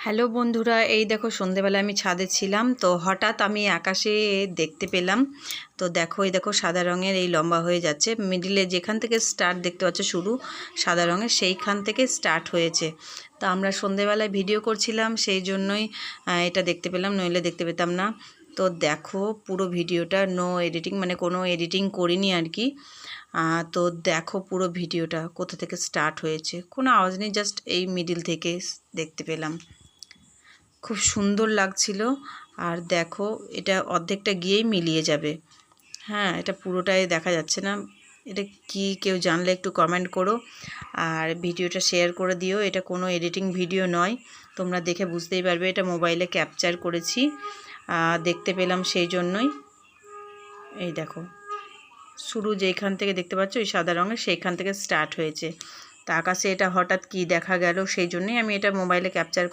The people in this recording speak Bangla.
হ্যালো বন্ধুরা, এই দেখো সন্ধেবেলা আমি ছাদে ছিলাম, তো হঠাৎ আমি আকাশে দেখতে পেলাম। তো দেখো, এই দেখো সাদা রঙের এই লম্বা হয়ে যাচ্ছে, মিডিলে যেখান থেকে স্টার্ট দেখতে পাচ্ছ শুরু সাদা রঙের, সেইখান থেকে স্টার্ট হয়েছে। তো আমরা সন্ধেবেলায় ভিডিও করছিলাম, সেই জন্যই এটা দেখতে পেলাম, নইলে দেখতে পেতাম না। তো দেখো পুরো ভিডিওটা নো এডিটিং, মানে কোনো এডিটিং করিনি আর কি। তো দেখো পুরো ভিডিওটা কোথা থেকে স্টার্ট হয়েছে, কোনো আওয়াজ নেই, জাস্ট এই মিডিল থেকে দেখতে পেলাম। খুব সুন্দর লাগছিল। আর দেখো এটা অর্ধেকটা গিয়েই মিলিয়ে যাবে। হ্যাঁ, এটা পুরোটাই দেখা যাচ্ছে না। এটা কি কেউ জানলে একটু কমেন্ট করো, আর ভিডিওটা শেয়ার করে দিও। এটা কোনো এডিটিং ভিডিও নয়, তোমরা দেখে বুঝতেই পারবে এটা মোবাইলে ক্যাপচার করেছি, দেখতে পেলাম সেই জন্যই। এই দেখো শুরু যেইখান থেকে দেখতে পাচ্ছ ওই সাদা রঙের, সেইখান থেকে স্টার্ট হয়েছে। তা আকাশে এটা হঠাৎ কি দেখা গেল, সেই জন্যই আমি এটা মোবাইলে ক্যাপচার